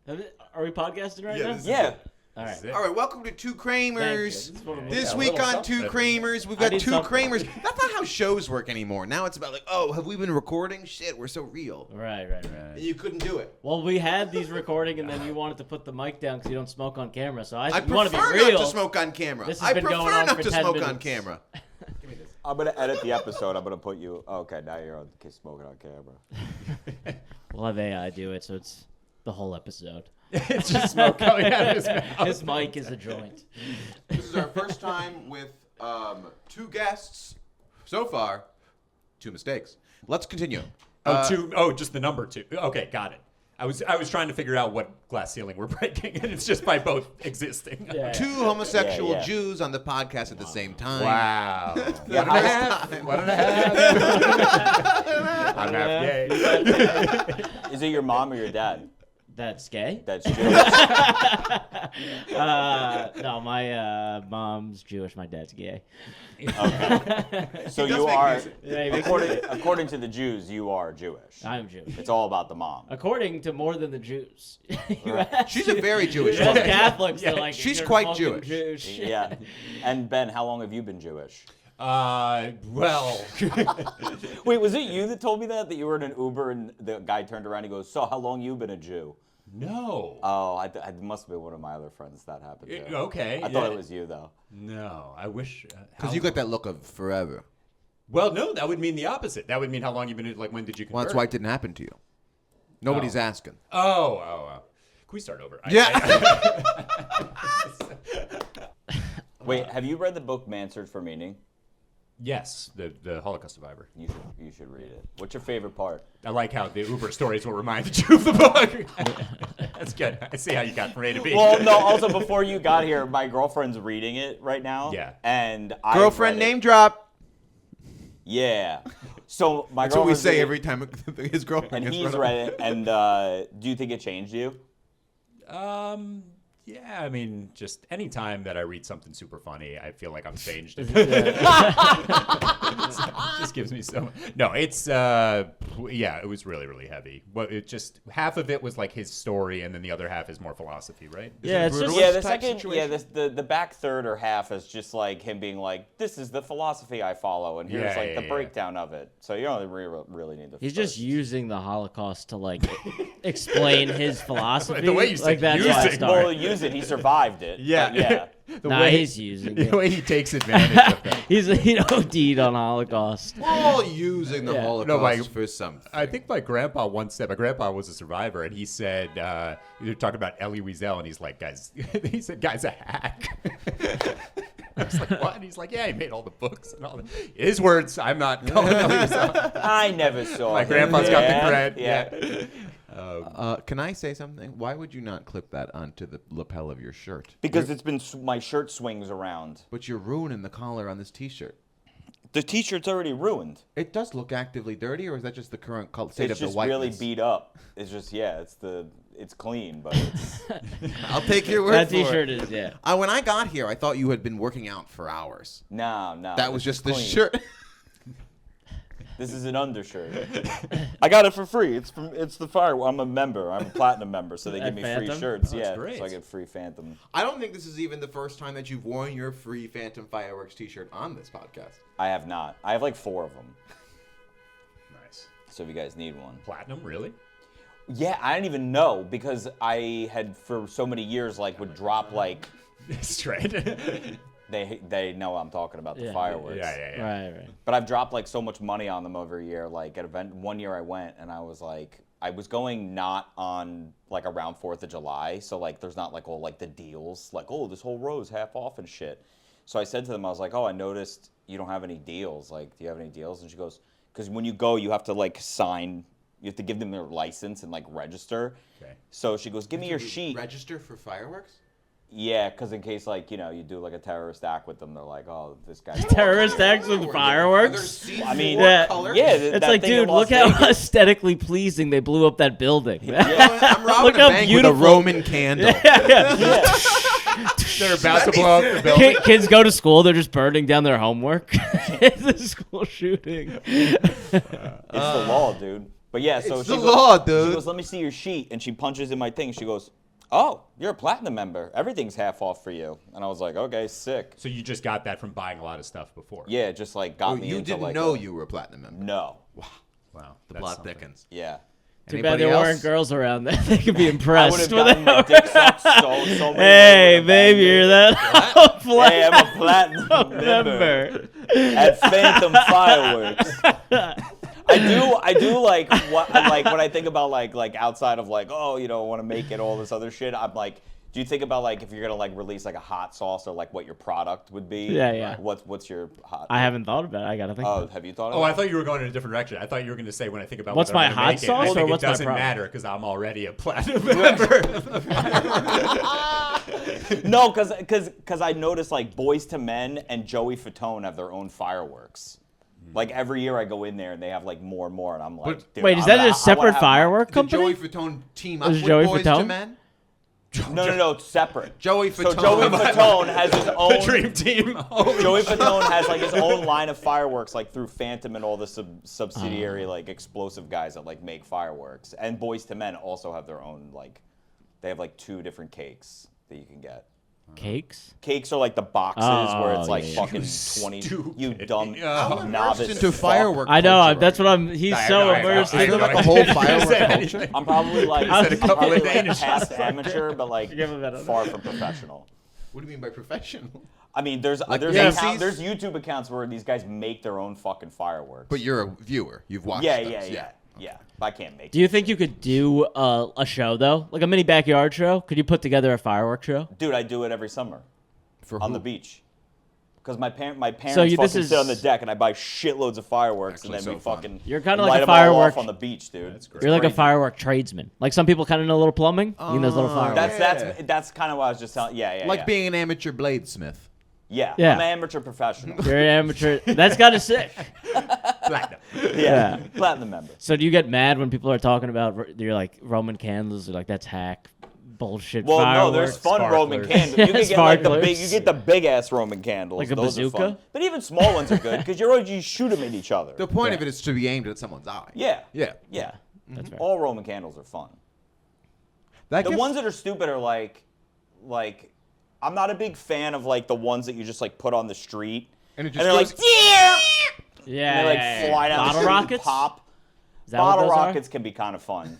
Are we podcasting right now? Yeah. All right. All right, welcome to Two Kramers. This Yeah, week on something. Two Kramers, we've got need two something. Kramers. That's not how shows work anymore. Now it's about like, oh, have we been recording? Shit, we're so real. Right. And you couldn't do it. Well, we had these recording, and then you wanted to put the mic down because you don't smoke on camera. So I you want to be prefer real. not to smoke on camera. This has I been prefer going on not for to 10 smoke on minutes. camera. I'm going to edit the episode. I'm going to put you... Okay, now you're on smoking on camera. We'll have AI do it, so it's the whole episode. It's just smoke coming out of his mouth. His mic is a joint. This is our first time with two guests so far. Two mistakes. Let's continue. Just the number 2. Okay, got it. I was trying to figure out what glass ceiling we're breaking, and it's just by both existing. Yeah. Two homosexual Yeah. Jews on the podcast at the same time. Wow. Yeah, One and a half. One and a half. I'm half gay. Is it your mom or your dad? That's gay? That's Jewish. No, my mom's Jewish. My dad's gay. Okay. So He does you make are, music. Yeah, he makes according to the Jews, you are Jewish. I'm Jewish. It's all about the mom. According to more than the Jews. She's a very Jewish Most woman. Catholics are like, She's you're quite fucking Jewish. Yeah. And Ben, how long have you been Jewish? Well, Wait, was it you that told me that you were in an Uber and the guy turned around and goes, "So how long you been a Jew?" no. Oh, I must have been one of my other friends that happened to. Okay. I thought it was you though. No, I wish. Because you got that look of forever. Well, no, that would mean the opposite. That would mean how long you've been. Like, when did you convert? Well, that's why it didn't happen to you. Nobody's asking. Oh. Can we start over? Yeah. Wait, have you read the book "Man Search for Meaning"? Yes, the Holocaust survivor. You should read it. What's your favorite part? I like how the Uber stories will remind you of the book. That's good. I see how you got from A to B. Well, no. Also, before you got here, my girlfriend's reading it right now. Yeah. And Girlfriend I read it. name drop. Yeah. So my That's what we girlfriend's say reading- every time his girlfriend And gets he's run read it. And do you think it changed you? Yeah, I mean, just any time that I read something super funny, I feel like I'm changed. It just gives me so. No, it's it was really, really heavy. But it just half of it was like his story, and then the other half is more philosophy, right? Yeah, it's just Yeah, the type second, situation? the back third or half is just like him being like, "This is the philosophy I follow," and here's the breakdown of it. So you only really need the. He's first. just using the Holocaust to like explain his philosophy. The way you said like that's why I using. started. Well, use it. He survived it. Yeah. But yeah. He's using the it. way he takes advantage of that. He's OD'd on Holocaust. We're all using the Yeah. Holocaust for something. I think my grandpa once said, my grandpa was a survivor, and he said, they were talking about Elie Wiesel, and he's like, guys, he said, guy's a hack. I was like, what? And he's like, yeah, he made all the books and all that. His words, I'm not calling Elie Wiesel. I never saw. My him. grandpa's got the Yeah, cred. Yeah. Can I say something? Why would you not clip that onto the lapel of your shirt? Because it's been my shirt swings around. But you're ruining the collar on this T-shirt. The T-shirt's already ruined. It does look actively dirty, or is that just the current state It's of the just whiteness? really beat up. It's just it's clean, but it's. I'll take your word That for it. T-shirt is When I got here, I thought you had been working out for hours. No. That was this just is the clean. shirt. This is an undershirt. I got it for free. It's the fire. I'm a member. I'm a platinum member, so they give me free Phantom? shirts. That's Yeah, great. so I get free Phantom. I don't think this is even the first time that you've worn your free Phantom Fireworks T-shirt on this podcast. I have not. I have like 4 of them. Nice. So if you guys need one. Platinum, really? Yeah, I didn't even know because I had for so many years would drop Straight. they know I'm talking about the Yeah. fireworks. Yeah. right. But I've dropped so much money on them over a year. Like at event, one year I went and I was I was going not on around 4th of July, so there's not all the deals this whole row is half off and shit. So I said to them, I was like, oh, I noticed you don't have any deals. Do you have any deals? And she goes, because when you go, you have to sign. You have to give them their license and register. Okay. So she goes, give me your sheet. Register for fireworks? Yeah, because in case you do a terrorist act with them, they're like, oh, this guy's Terrorist acts with fireworks. I mean, Yeah. Colors? Yeah, It's that thing in dude, Las look how Vegas. aesthetically pleasing they blew up that building. I'm robbing Look a how bank beautiful. with a Roman candle. They're about to blow up the building. Kids go to school, they're just burning down their homework. It's a school shooting. It's the law, dude. But yeah, so It's she the goes, law, She dude. goes, let me see your sheet, and she punches in my thing. She goes, oh, you're a platinum member. Everything's half off for you. And I was like, okay, sick. So you just got that from buying a lot of stuff before. Yeah, it just like got Oh, me you into didn't like know a- you were a platinum member. No. Wow. The that's plot something. thickens. Yeah. Too bad Anybody there else? weren't girls around that they could be I would impressed have with gotten my it. dick sucked so many Hey, ways. baby, you're that Hey, I'm a platinum member at Phantom Fireworks. I do like when I think about like outside of like, oh, you know, I want to make it all this other shit. I'm like, do you think about like if you're gonna like release like a hot sauce or like what your product would be? Yeah, yeah. What's your hot? I haven't thought about it. I gotta think. Oh, about it. have you thought? Oh, About I thought you were going in a different direction. I thought you were going to say when I think about What's whether my I'm gonna hot make it, sauce I or think what's it my doesn't product? matter because I'm already a platinum member. No, because I noticed like Boys to Men and Joey Fatone have their own fireworks. Like every year I go in there and they have like more and more, and I'm like, But- dude, Wait, is I'm that gonna- a I wanna separate have firework Did company? Joey Fatone team up Was with Joey Boys Fatone? to Men? No, it's separate. Joey So Fatone. Joey Fatone has his own. The dream team. Joey Fatone has like his own line of fireworks, like through Phantom and all the subsidiary like explosive guys that like make fireworks. And Boys to Men also have their own like, they have like 2 different cakes that you can get. Cakes? Cakes are like the boxes where it's Oh, like yeah. fucking You 20. stupid. You dumb How novice. into fuck. firework I know. culture That's are what you? I'm. He's I so know, immersed. I in feel the like a whole Said firework anything. culture. I'm probably like You said a couple probably of like Danish past words. amateur, but like Give him that. far from professional. What do you mean by professional? I mean, there's Macy's? there's YouTube accounts where these guys make their own fucking fireworks. But you're a viewer. You've watched yeah, those. yeah. I can't make. Do you think you could do a show though, like a mini backyard show? Could you put together a fireworks show? Dude, I do it every summer For on who? the beach. Because my parents So this fucking is- sit on the deck and I buy shitloads of fireworks Actually and then so we fun. fucking You're kinda light like a 'em all firework- off on the beach, dude. That's great. You're like a crazy. firework tradesman. Like some people kind of know a little plumbing. You can those little fireworks. That's kind of what I was just telling. Yeah. Like being an amateur bladesmith. Yeah. Yeah. I'm an amateur professional. You're an amateur. That's kind of sick. Platinum. Yeah. Platinum member. So do you get mad when people are talking about you're like Roman candles? You're like that's hack, bullshit. Well, no, there's fireworks. fun Roman Sparklers. candles. You can get like the big, Sparklers. you get the big ass Roman candles. Like a Those are fun. bazooka? But even small ones are good because you shoot them at each other. The point Yeah. of it is to be aimed at someone's eye. Yeah. Yeah. Yeah. That's right. All Roman candles are fun. That The gets- ones that are stupid are like, I'm not a big fan of like the ones that you just like put on the street And it and just they're like, goes- yeah, Yeah. and they like yeah, fly yeah. down the Bottle street and rockets. pop. Is that what Bottle those are? rockets can be kind of fun.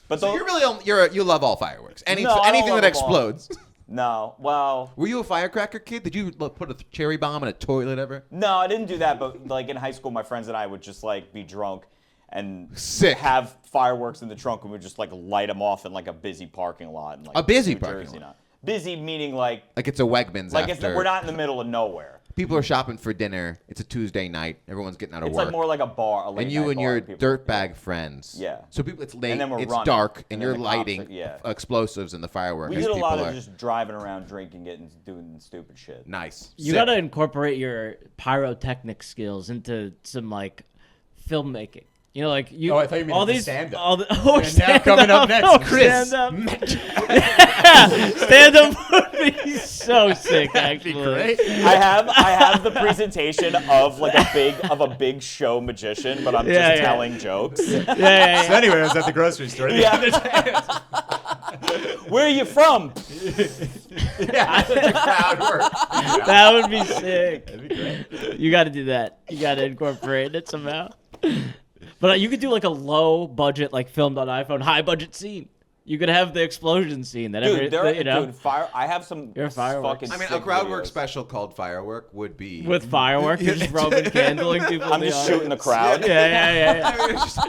But So those, you're really you love all fireworks. No, I don't Anything love that them all. explodes. no, well, Were you a firecracker kid? Did you put a cherry bomb in a toilet ever? no, I didn't do that. But like in high school, my friends and I would just like be drunk and Sick. have fireworks in the trunk and we'd just like light them off in like a busy parking lot. In, like, A busy New parking Jersey, lot? not- Busy meaning like Like it's a Wegmans it's, after. we're not in the middle of nowhere. People are shopping for dinner. It's a Tuesday night. Everyone's getting out of It's work. like more like a bar, a late and you night and bar your people are dirtbag friends. Yeah. So people, it's late. then we're It's running. dark, And and then you're the cops lighting are- yeah. explosives in the fireworks. We as did a lot people of are- just driving around, drinking, doing stupid shit. nice. You Sick. gotta incorporate your pyrotechnic skills into some like filmmaking. You know, like you. Oh, I thought you meant all the these stand-up. All the, now stand coming up next, oh, Chris. Stand up. Stand up would be so sick. That'd be Actually, great. I have the presentation of like a big show magician, but I'm Yeah, just yeah. telling jokes. Yeah. So anyway, I was at the grocery store. Yeah. Where are you from? Yeah, the crowd work. That would be sick. That'd be great. You got to do that. You got to incorporate it somehow. But you could do like a low budget, like filmed on iPhone, high budget scene. You could have the explosion scene that Dude, you know, I have some You're fireworks. fucking I mean, a sick crowd work videos. special called Firework would be. with fireworks, you're just Roman candling people. I'm in the just shooting the audience. crowd. Yeah. I mean, it's just-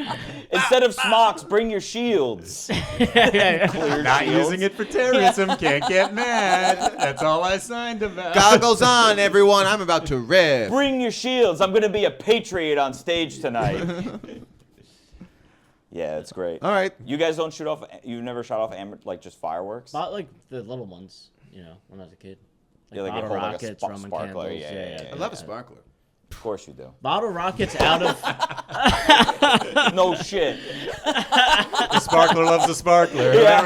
Instead of smocks, bring your shields. yeah. Clear Not shields. using it for terrorism. Can't get mad. That's all I signed about. Goggles on, everyone. I'm about to riff. Bring your shields. I'm gonna be a patriot on stage tonight. Yeah, it's great. All right. You guys don't shoot off. You've never shot off like just fireworks. Not like the little ones, you know, when I was a kid. Like Yeah, like you bottle hold like a rockets, spark- Roman sparkler. candles. Yeah. I love a sparkler. Of course you do. Bottle rockets out of. No shit. The sparkler loves the sparkler. Yeah.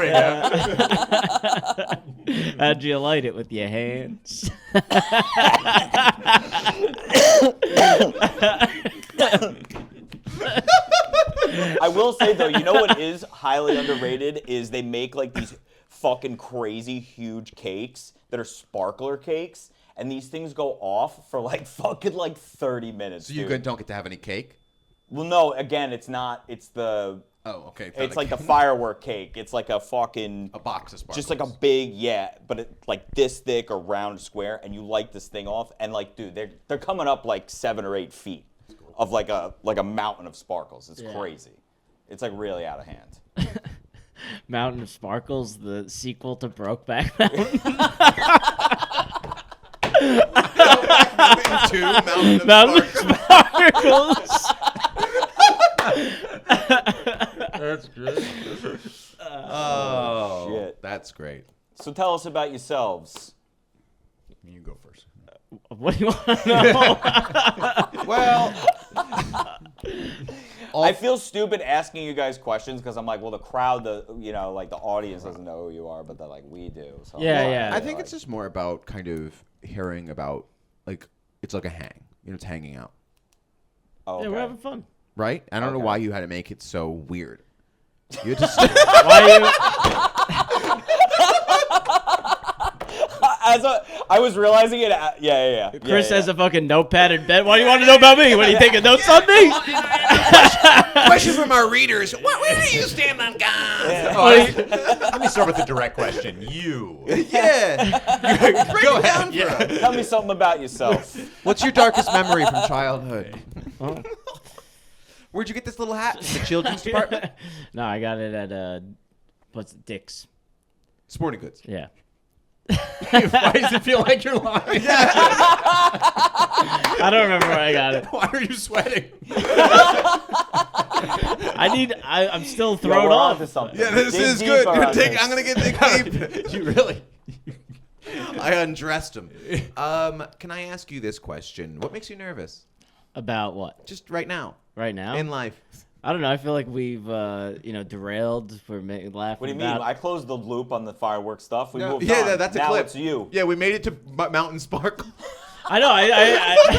There we go. How'd you light it with your hands? I will say though, you know what is highly underrated is they make like these fucking crazy huge cakes that are sparkler cakes, and these things go off for like fucking like 30 minutes. So you dude. don't get to have any cake? Well, no. Again, it's not. It's the. Oh, okay. It's like the firework cake. It's like a fucking. A box of sparkles. Just like a big, but it, like this thick or round square, and you light this thing off, and like, dude, they're coming up like 7 or 8 feet of like a mountain of sparkles. It's crazy. It's like really out of hand. Mountain of Sparkles, the sequel to Brokeback Mountain. Mountain of Sparkles. That's good. Oh, shit. That's great. So tell us about yourselves. You go first. What do you want to know? Well, I feel stupid asking you guys questions because I'm like, well, the crowd, the audience doesn't know who you are, but like we do. So Yeah. I think it's just more about kind of hearing about, like, it's like a hang. It's hanging out. Oh, okay. Yeah, we're having fun. Right? I don't know Okay. why you had to make it so weird. You had to I was realizing it. Yeah. Chris has a fucking notepad in bed. What do you want to know about me? What are you taking notes on me? Question from our readers. Where do you stand on guns? Let me start with the direct question. You. Yeah. Go ahead. Tell me something about yourself. What's your darkest memory from childhood? Where'd you get this little hat? The children's department? No, I got it at what's it, Dick's. Sporting goods. Yeah. Why does it feel like you're lying? I don't remember where I got it. Why are you sweating? I'm still Yo, thrown we're off. onto something. Yeah, this Dig is deeper good. on this. I'm going to get deep. You really? I undressed him. Can I ask you this question? What makes you nervous? About what? Just right now. Right now? In life. I don't know. I feel like we've, derailed. We're laughing. What do you mean? about. I closed the loop on the fireworks stuff. We moved Yeah, on. that's a now clip. It's you. Yeah, we made it to Mountain Sparkle. I know.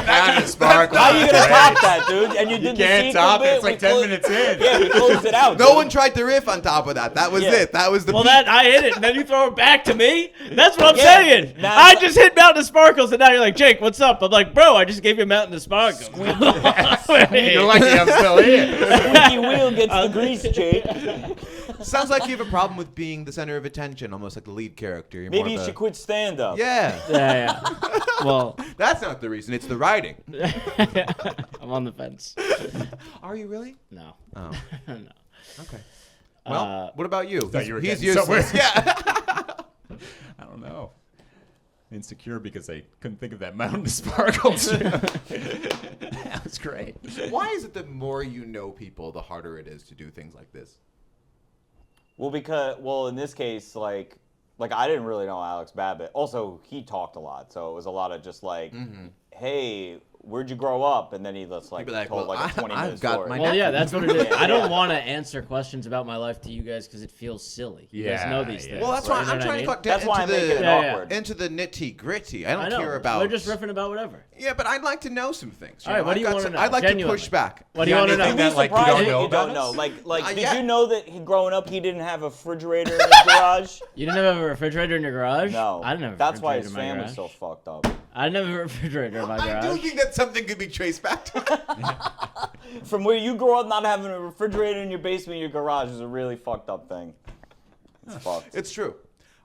Mountain Sparkle. How are you gonna top that, dude? And you did the Can't sequel top it. bit. It's like we 10 closed- minutes in. Yeah, we closed it out. No dude. one tried to riff on top of that. That was Yeah. it. That was the Well, beat. I hit it, and then you throw it back to me. That's what I'm Yeah. saying. Now- I just hit Mountain of Sparkles, and now you're like, Jake, what's up? I'm like, bro, I just gave you Mountain of Sparkles. You're lucky I'm still here. Squeaky wheel gets the grease, Jake. Sounds like you have a problem with being the center of attention, almost like the lead character. You're Maybe more you of should quit stand-up. Yeah. Yeah. Well, That's not the reason. It's the writing. I'm on the fence. Are you really? No. Oh. No. Okay. Well, what about you? Thought you were He's getting somewhere. useless. Yeah. I don't know. Insecure because I couldn't think of that Mountain of Sparkles. That was great. Why is it the more you know people, the harder it is to do things like this? Well, in this case, like I didn't really know Alex Babbitt. Also, he talked a lot, so it was a lot of just like, hey, where'd you grow up? And then he just like He'd be like, told well, like a 20-minute I've got story. my Well, yeah, that's what it is. Yeah, I don't yeah. want to answer questions about my life to you guys because it feels silly. You guys know these Yeah. things. Well, that's right? why You know I'm what I trying mean? to talk That's why I into make it the awkward. into the nitty gritty. I I don't know. care about. We're just riffing about whatever. Yeah, but I'd like to know some things. All right, what do you I've got wanna some- know? I'd like Genuinely. to push back. What do you want to know? anything that, like, you Surprised don't that know you about don't know. us? Like, did yeah. you know that growing up he didn't have a refrigerator in his garage? You didn't have a refrigerator in your garage? No. I didn't have a That's why refrigerator his in my family's garage. so fucked up. I didn't have a refrigerator in my I do garage. think that something could be traced back to. From where you grew up, not having a refrigerator in your basement, in your garage is a really fucked up thing. It's fucked. It's true.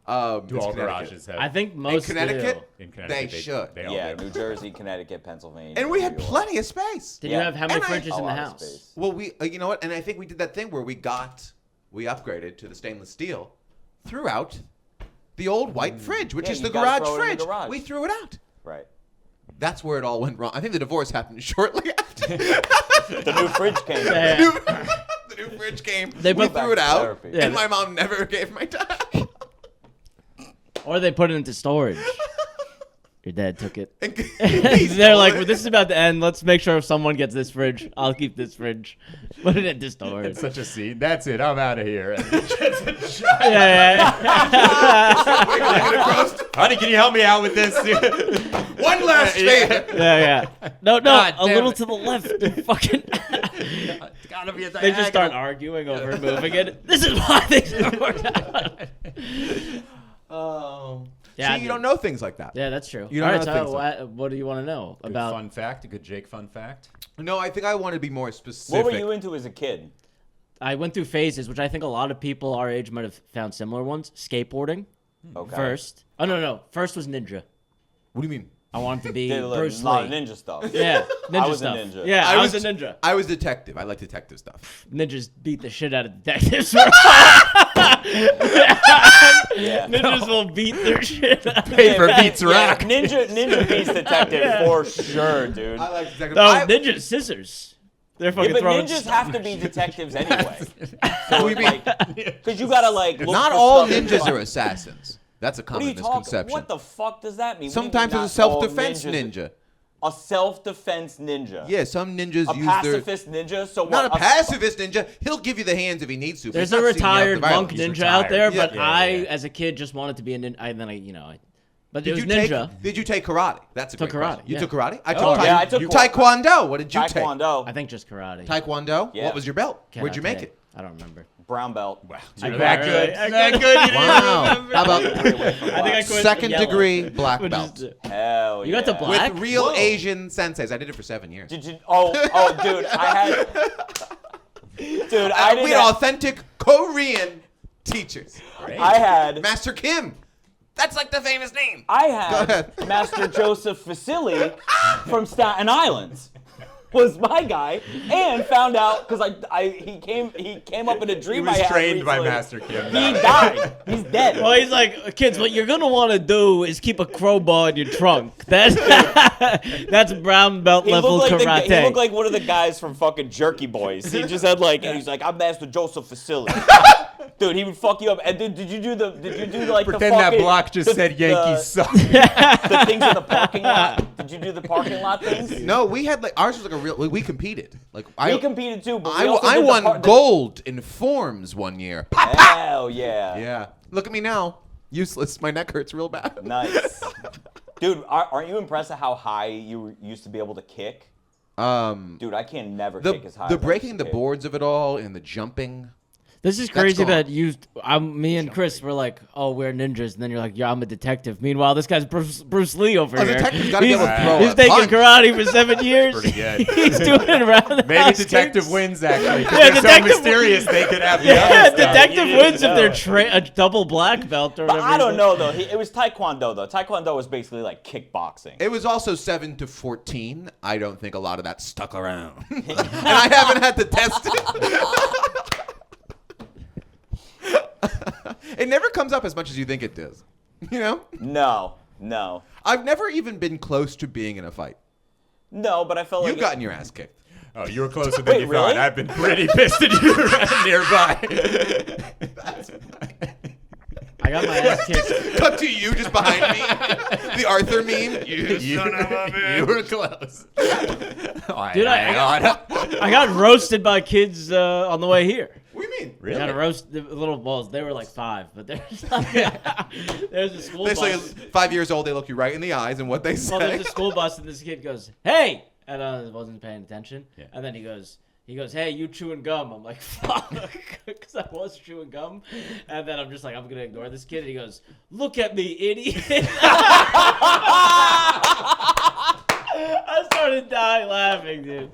Do it's all Connecticut. garages have? I think In most Connecticut, In Connecticut, they should. They all Yeah, do. New Jersey, Connecticut, Pennsylvania. And we had New York. plenty of space. Did Yeah. you have how many And I- fridges A in the lot of house? space. Well, we, you know what? And I think we did that thing where we upgraded to the stainless steel throughout the old white fridge, which Yeah, is you the gotta garage throw it in the fridge. garage. We threw it out. Right. That's where it all went wrong. I think the divorce happened shortly after. The new fridge came. Yeah. The new fridge came. They We put threw it back to out, therapy. Yeah. and my mom never gave my time. Or they put it into storage. You're dad took it. And They're like, well, this is about to end. Let's make sure if someone gets this fridge, I'll keep this fridge. Put it in the store. It's such a scene. That's it. I'm out of here. Yeah. Honey, can you help me out with this? one last favor. Yeah. No, God a damn little it. to the left. Fucking. It's gotta be a They just start arguing over moving it. This is why things don't work out. Oh. Yeah, See, you don't know things like that. Yeah, that's true. You don't All right, know so things like what do you want to know Good about? fun fact. A good Jake fun fact. No, I think I want to be more specific. What were you into as a kid? I went through phases, which I think a lot of people our age might have found similar ones. Skateboarding Okay. first. Oh no. First was ninja. What do you mean? I wanted to be Did a Bruce lot Lee. of ninja stuff. Yeah, ninja I was a stuff. ninja. Yeah, I was a ninja. I was detective. I like detective stuff. Ninjas beat the shit out of detectives. Yeah. Ninjas will beat their shit out of Paper beats Yeah, rock. Ninja beats detective for sure, dude. I like detective. No, ninja scissors. They're Yeah, fucking but throwing ninjas stuff. have to be detectives anyway. What do you mean? Because you gotta like. Look Not for all stuff. ninjas are assassins. That's a What are common you talking? misconception. What the fuck does that mean? What do you mean Sometimes it's a not all self-defense ninjas- ninja. A self-defense ninja. Yeah, some ninjas A use pacifist ninja. So their. what? Not a pacifist ninja. He'll give you the hands if he needs to. but There's he's a not seeking out the retired violence. monk He's ninja retired. out there, but Yeah, I, yeah. as a kid, just wanted to be a ninja. And then but it Did was you ninja. Did you take karate? That's a Took great question. karate, You yeah. took karate? I Oh, took yeah, I took taekwondo. What did you take? Taekwondo. I think just karate. Taekwondo. Yeah. What was your belt? Where'd you make Karate. it? I don't remember. Brown belt. Wow. I That got- good. I That got- good. You didn't Wow. remember. How about I think I quit second yellow. degree black Which belt? is- Hell You yeah. got the black? With real Whoa. Asian senseis. I did it for 7 years. Did you? Oh, dude, I had. Dude, I We didn't. had authentic Korean teachers. I had. Master Kim. That's like the famous name. I Go had ahead. Master Joseph Vasili from Staten Island was my guy, and found out because he came up in a He dream was I had trained by recently. Master Kim. He died. He's dead. Well, he's like, kids, what you're gonna want to do is keep a crowbar in your trunk. That's brown belt He level looked, like karate. he looked like one of the guys from fucking Jerky Boys. He just had like, he's like, I'm Master Joseph Vasili. Dude, he would fuck you up. And did you do like Pretend the that fucking, block just said Yankees suck. the things in the parking lot? Did you do the parking lot things? No, we had like ours was like a real. We competed. Like We competed too, but we I, also I did the won gold in forms one year. Hell yeah. Yeah. Look at me now. Useless. My neck hurts real bad. Nice. Dude, aren't you impressed at how high you used to be able to kick? Dude, I can never kick as high. The as I breaking used the to kick. boards of it all and the jumping. This is crazy gone. that me and Chris were like, oh, we're ninjas, and then you're like, yeah, I'm a detective. Meanwhile, this guy's Bruce Lee over A here. detective's gotta be able to throw He's a taking punch. karate for 7 years. Pretty good. He's doing it around the Maybe house, detective kids. wins actually. 'cause Yeah, they're detective so mysterious they could have the Yeah, other stuff. detective You wins didn't if they're know. a double black belt or But whatever. I don't know though. It was Taekwondo though. Taekwondo was basically like kickboxing. It was also 7 to 14. I don't think a lot of that stuck around. And I haven't had to test it. It never comes up as much as you think it does. You know? No. I've never even been close to being in a fight. No, but I felt like You've gotten your ass kicked. Oh, you were closer than Wait, you really? thought. I've been pretty pissed at you around nearby. I got my ass kicked. Cut to you just behind me. The Arthur meme. You son of a bitch. You were close. Oh, Dude, I got roasted by kids on the way here. What do you mean? I got to roast the little balls. They were like 5, but there's a school They're bus. like 5 years old. They look you right in the eyes and what they Well, say. there's a school bus, and this kid goes, "Hey," and I wasn't paying attention. Yeah. And then he goes, "Hey, you chewing gum?" I'm like, "Fuck," because I was chewing gum. And then I'm just like, I'm gonna ignore this kid. And he goes, "Look at me, idiot." I started dying laughing, dude.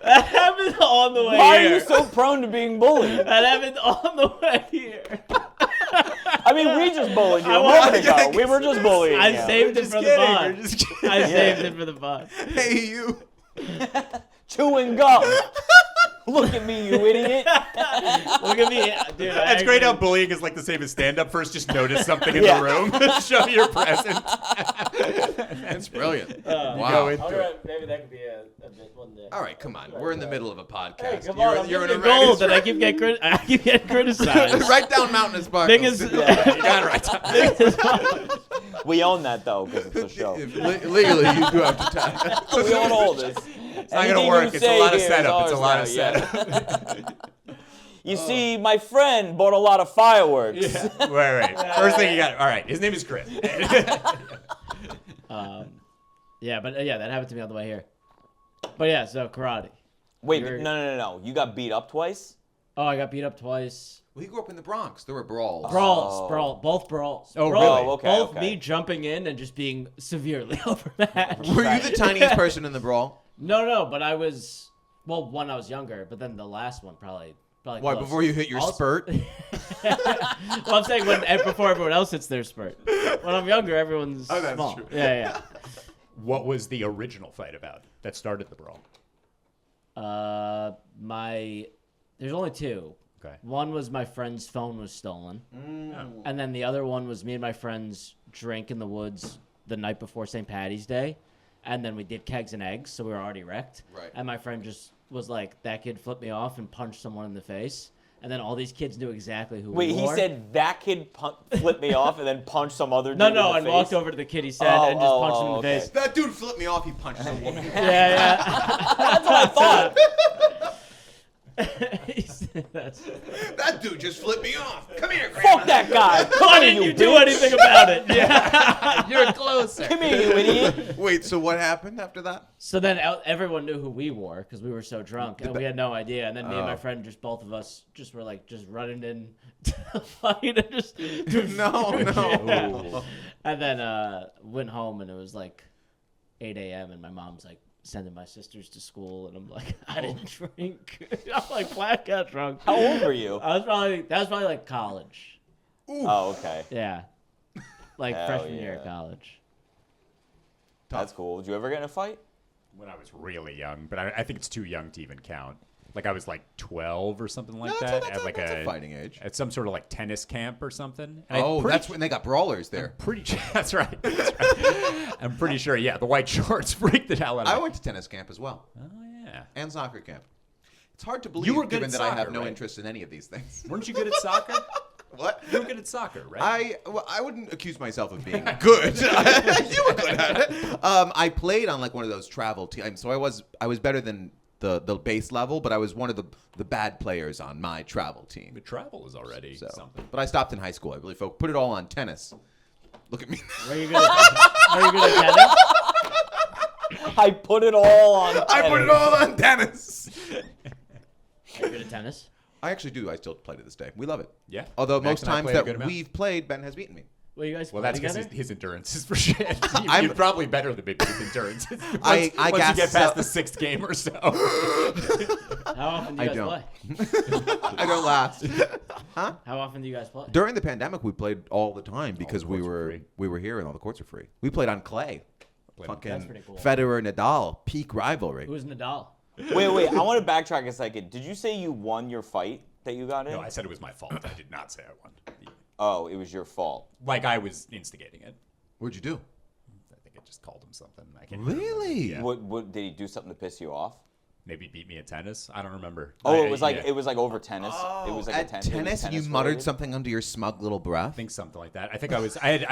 That happened on the way Why here. are you so prone to being bullied? That happened on the way here. I mean, we just bullied you I a want- moment ago. We were just bullying I you. saved it for the pod. I saved it for the pod. Hey, you. Chewing gum. Look at me, you idiot. Look at me, dude. It's great how bullying is like the same as stand-up. First, just notice something in Yeah. the room. Show your presence. That's brilliant. Go Wow. into it. Maybe that could be a bit one day. All right, come on. We're in the middle of a podcast. Come on, I'm you're in giving a you gold writer's that I keep getting criticized. Write down Mountainous Sparkles. Biggest, You got it right. biggest We own that though because it's a show. Legally, you do have to tell. We own all this. It's not gonna work. It's a lot of setup. It's a lot of setup. You see, my friend bought a lot of fireworks. Yeah. Right. First thing you got. All right. His name is Chris. Yeah, but that happened to me on the way here. But yeah, so karate. Wait, no. You got beat up twice? Oh, I got beat up twice. Well, he grew up in the Bronx. There were brawls. Both brawls. Oh, Brawls. really? Okay, Both okay. me jumping in and just being severely overmatched. Were you the tiniest person in the brawl? No, but I was, one, I was younger, but then the last one probably Why, close. before you hit your spurt? Well, I'm saying before everyone else hits their spurt. When I'm younger, everyone's that's small. true. Yeah. What was the original fight about that started the brawl? There's only two. Okay. One was my friend's phone was stolen. And then the other one was me and my friends drank in the woods the night before St. Patty's Day. And then we did kegs and eggs, so we were already wrecked. Right. And my friend just was like, that kid flipped me off and punched someone in the face. And then all these kids knew exactly who we Wait, were. he said that kid flipped me off and then punched some other dude in the and face? walked over to the kid, he said, and just punched him in the okay. face. That dude flipped me off. He punched some woman. Yeah. That's what I thought. That dude just flipped me off. Come here, Grandma. Fuck that guy. Why didn't you do anything about it? Yeah. You're closer. Come here, you idiot. Wait, so what happened after that? So then everyone knew who we were because we were so drunk and we had no idea. And then me and my friend, both of us, were like just running in to the fight and just No. Yeah. And then went home and it was like 8 a.m. and my mom's like sending my sisters to school and I'm like, I didn't drink. I'm like blackout drunk. How old were you? That was probably like college. Oh, okay. Yeah, like Hell freshman year yeah. of college. That's cool. Did you ever get in a fight? When I was really young, but I think it's too young to even count. Like I was like 12 or something like that That's at like a fighting age. at some sort of like tennis camp or something. And Oh, that's when they got brawlers there. That's right. I'm pretty sure. Yeah, the white shorts freaked the hell out of I me. went to tennis camp as well, Oh yeah. and soccer camp. It's hard to believe, You were good given at that I have soccer, no right? interest in any of these things. Weren't you good at soccer? What? You were good at soccer, right? I wouldn't accuse myself of being good. You were good at it. I played on like one of those travel teams, so I was better than the base level, but I was one of the bad players on my travel team. But travel is already So, something. but I stopped in high school. I really put it all on tennis. Look at me. Were you good at tennis? I put it all on. I put it all on tennis. Are you good at tennis? I actually do. I still play to this day. We love it. Yeah. Although Max most and I times played a good that amount. we've played, Ben has beaten me. Well, you guys Well, play that's because together? his endurance is for shit. I'm- You're probably better than me because endurance. Once I you guess get past so. the sixth game or so. How often do you I guys don't. play? I don't last. How often do you guys play? During the pandemic, we played all the time because the we courts were were free. here and all the courts are free. We played on clay. Played on- That's Fucking pretty cool. Federer, Nadal, peak rivalry. Who's Nadal? Wait. I want to backtrack a second. Did you say you won your fight that you got in? No, I said it was my fault. I did not say I won. Oh, it was your fault. Like I was instigating it. What'd you do? I think I just called him something. I can't remember. Really? Yeah. What did he do something to piss you off? Maybe beat me at tennis. I don't remember. Oh, I- it was like yeah. it was like over tennis. It was like At a tennis tennis, you muttered related? something under your smug little breath. I think something like that. I think I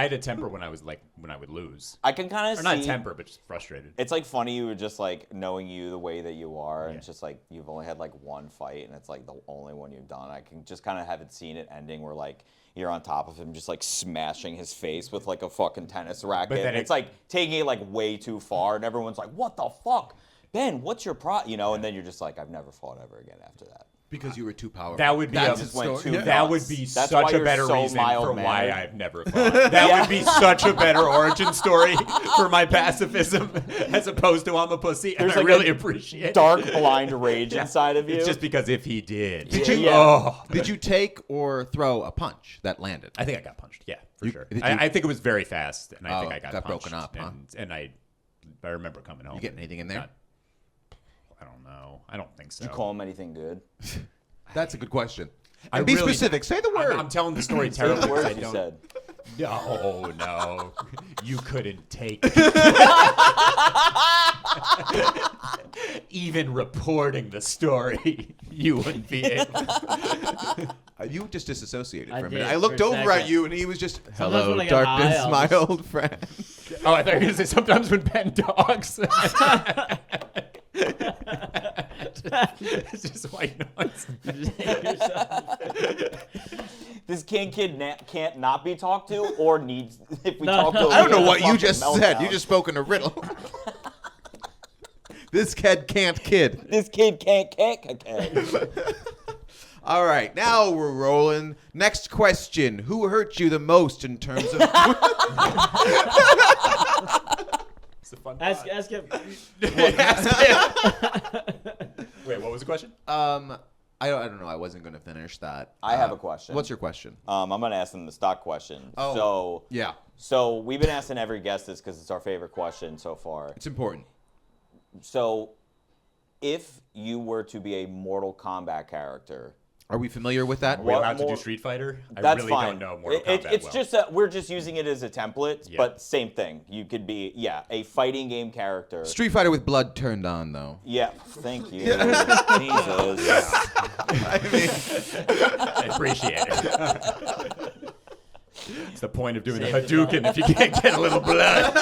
had a temper when I would lose. I can kind Or of see. not temper, but just frustrated. It's like funny you were just like knowing you the way that you are, and Yeah. it's just like you've only had like one fight, and it's like the only one you've done. I can just kind of have it seen it ending where like you're on top of him, just like smashing his face with like a fucking tennis racket. then And it's like taking it like way too far, and everyone's like, "What the fuck, Ben? What's your pro?" You know, and then you're just like, "I've never fought ever again after that." Because you were too powerful. That would be That's a- the just went story. too That nuts. would be That's such why a you're better so reason for why mild-mannered. I've never fought. That would be such a better origin story for my pacifism as opposed to I'm a pussy, and There's I like really a appreciate Dark blind rage Yeah. inside of you. It's just because if he did. Did you- Yeah. Oh. Did you take or throw a punch that landed? I think I got punched. Yeah, for You- sure. did you- I think it was very fast, and I think Oh, I got got punched, broken up, huh? And I remember coming home. You getting anything in there? I don't know. I don't think so. Did you call him anything good? That's a good question. I And be really- specific. Say the word. I'm telling the story Say the terribly. because words I you don't- said. No. You couldn't take even reporting the story. You wouldn't be able. You just disassociated I for a minute. did I looked for a over at second. you, and he was just, Sometimes hello, when I get darkness, high, I'll my just- old friend. Oh, I thought you were going to say sometimes when Ben talks. It's just white noise. You just hate yourself. This can't not be talked to, or needs if we No, talk to no. him. I don't know it's a what you fucking just said. meltdown. You just spoke in a riddle. This kid can't kid. This kid can't. All right, now we're rolling. Next question. Who hurt you the most in terms of... It's a fun Ask pod. him. Wait, what was the question? I don't know. I wasn't going to finish that. I have a question. What's your question? I'm gonna ask them the stock question. Oh, So yeah. So we've been asking every guest this because it's our favorite question so far. It's important. So, if you were to be a Mortal Kombat character, Are we familiar with that? Are we What allowed to more- do Street Fighter? I that's really fine. don't know Mortal Kombat It's well. just that we're just using it as a template, Yeah. but same thing. You could be a fighting game character. Street Fighter with blood turned on, though. Yeah, thank you. Jesus. I mean, I appreciate it. It's the point of doing a Save the Hadouken if you can't get a little blood.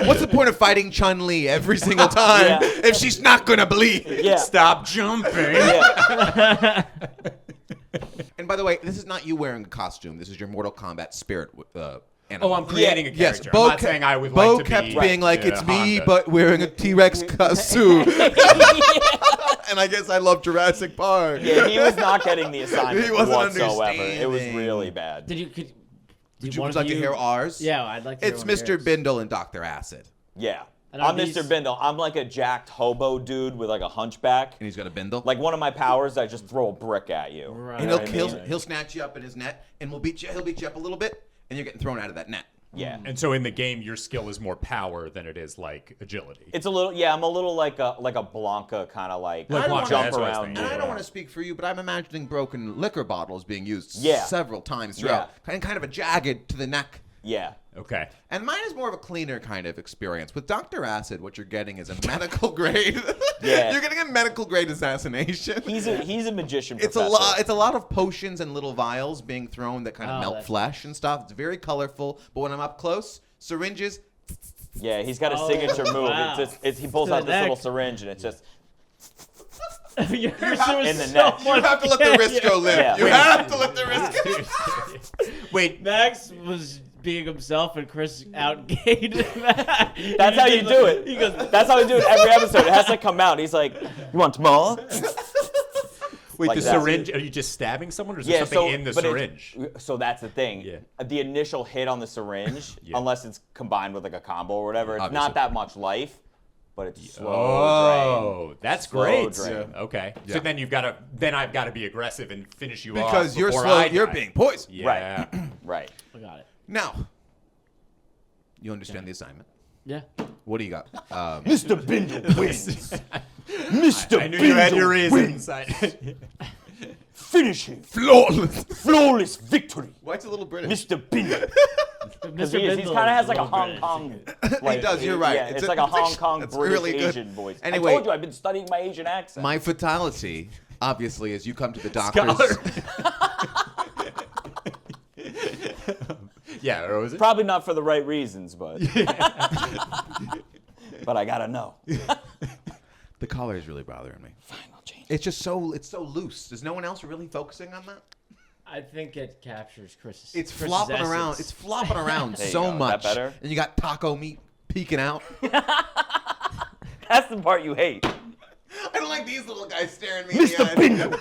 what's the point of fighting Chun-Li every single time Yeah. if she's not going to bleed? Yeah. Stop jumping. Yeah. And by the way, this is not you wearing a costume. This is your Mortal Kombat spirit animal. Oh, I'm creating a Yes, character. Bo I'm not kept- saying I would Bo like to kept be being like, the it's me, Honda. but wearing a T-Rex costume. And I guess I love Jurassic Park. Yeah, he was not getting the assignment He wasn't whatsoever. It was understanding. really bad. Would you Would you like to hear ours? Yeah, I'd like to hear It's one of Mr. yours. Bindle and Dr. Acid. Yeah. And I'm are Mr. these- Bindle. I'm like a jacked hobo dude with like a hunchback. And he's got a bindle. Like one of my powers, I just throw a brick at you. Right. and You know he'll what I kill, mean? he'll snatch you up in his net, and he'll beat you up a little bit, and you're getting thrown out of that net. Yeah. And so in the game, your skill is more power than it is like agility. It's a little, I'm a little like a Blanca kind of like I don't jump wanna- that's what I was around. thinking. And I move don't want to around. speak for you, but I'm imagining broken liquor bottles being used Yeah. several times throughout, and kind of a jagged to the neck. Yeah. Okay. And mine is more of a cleaner kind of experience. With Dr. Acid, what you're getting is a medical grade. Yeah. You're getting a medical grade assassination. He's a magician It's professor. it's a lot of potions and little vials being thrown that kind of Oh, melt that's flesh and stuff. It's very colorful, but when I'm up close, syringes. Yeah, he's got a Oh, signature move. wow. He pulls To out the this little neck. syringe and it's just You're in the so neck. You have to let the Risco live. Yeah. You Wait. have to let the Risco. Wait, Max was being himself and Chris outgated. That's how you do it. He goes, That's how we do it every episode. It has to come out. He's like, "You want more?" wait, Like the that. syringe, are you just stabbing someone or is there something in the but syringe? So that's the thing. Yeah. The initial hit on the syringe, Yeah. unless it's combined with like a combo or whatever, it's Obviously. not that much life, but it's slow Oh, that's Slow great. drain. Okay. Yeah. So then I've got to be aggressive and finish you off Because you're before slow, I you're die. being poisoned. Yeah. drain. Right. I got it. Now, you understand the assignment. Yeah. What do you got? Mr. Bindle wins. Mr. I knew you had your Bindle reasons. Finish him. Flawless. Flawless victory. Why is it a little British? Mr. Bindle. Mr. He kind Bindle of has is like a little Hong British. Kong. He does, you're right. Yeah, it's like a Hong Kong that's British really good. Asian voice. Anyway. I told you I've been studying my Asian accent. My fatality, obviously, is you come to the doctor's. Yeah, or was it? Probably not for the right reasons, but but I gotta know. The collar is really bothering me. Fine, I'll change. It's so loose. Is no one else really focusing on that? I think it captures Chris's. It's Chris's flopping essence. around. It's flopping around There you so go. Is that much. better? And you got taco meat peeking out. That's the part you hate. I don't like these little guys staring me in the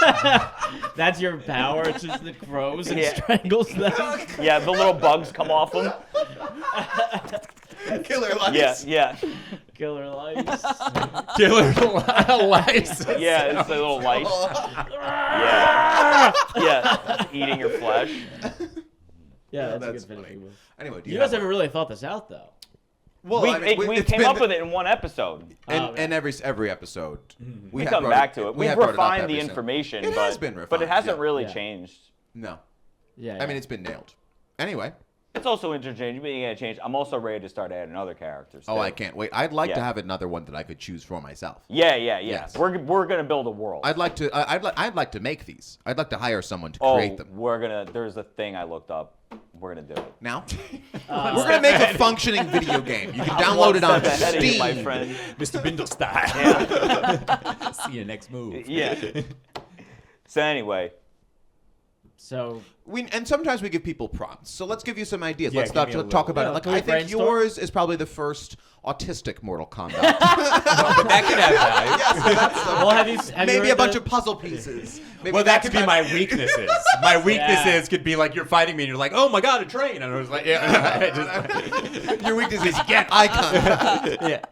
eye. That's your power. It's just that grows and Yeah. strangles them. Yeah, the little bugs come off them. Killer lice. Yeah, yeah, Killer lice. Killer lice. yeah. It's a little lice. Yeah, yeah. Eating your flesh. Yeah, that's, that's a good funny. finishing move. Anyway, do You you guys have haven't really thought this out, though. Well, We, I mean, we it's came been up with it in one episode. And every episode. We have come brought back to it. we We've have brought it up refined the every single- information, It but has been but it refined, hasn't yeah. really Yeah. changed. No. Yeah. I mean, it's been nailed. Anyway, It's also interchangeable. You gotta change. I'm also ready to start adding other characters. Oh, too. I can't wait. I'd like to Yeah. have another one that I could choose for myself. Yeah. Yes. We're gonna build a world. I'd like to. I'd like to make these. I'd like to hire someone to Oh, create them. there's a thing I looked up. We're gonna do it. Now, we're gonna make a functioning video game. You can download it on One step ahead of you, Steam. my friend. Mr. Bindle style. See you next move. Yeah. So anyway, So And sometimes we give people prompts. So let's give you some ideas. Yeah, Let's give me a talk little- about Yeah, it. Like can we I think brainstorm? yours is probably the first autistic Mortal Kombat. But that could have value. Yeah, so that's well, have you maybe a heard bunch the- of puzzle pieces. Maybe Well, that that's could be kind my weaknesses. My weaknesses could be like you're fighting me and you're like, oh my god, a train. And I was like, yeah. Your weakness is get eye contact.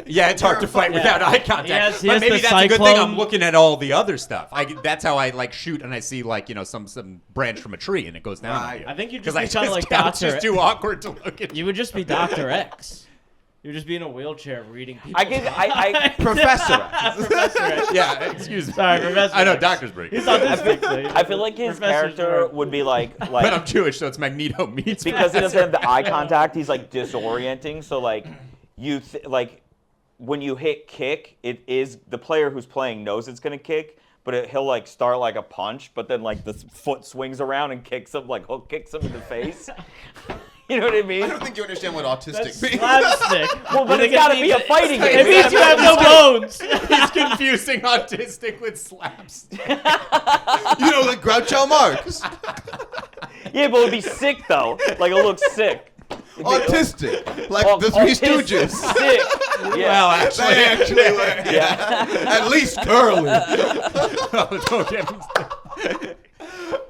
Yeah, it's hard to fight without eye contact. He but has maybe the that's a good thing. cyclone. I'm looking at all the other stuff. That's how I like shoot and I see like some branch from a tree and it goes down on Right. you. I think you'd because just be kind of like it's Doctor. just too awkward to look at. You would just be Dr. X. You'd just be in a wheelchair reading people. Professor. Professor X. Yeah, excuse me. Sorry, Professor I know X. Doctor's break. He's autistic. So I feel like his Professor's character word. would be like But I'm Jewish, so it's Magneto meets because he doesn't Professor have the eye contact. He's like disorienting. So like like when you hit kick, it is the player who's playing knows it's gonna kick, but he'll like start like a punch, but then like the foot swings around and kicks him, like hook kicks him in the face. You know what I mean? I don't think you understand what autistic That's means. slapstick. Well, but I it's think gotta it be a means- fighting It game. means you have no bones. He's confusing autistic with slaps. You know, like Groucho Marx. Yeah, but it would be sick though. Like it'll look sick. Autistic. Like the Three Autistic. Stooges. Sick. Yeah. Well, actually, They actually were. Yeah. At least curly. don't get me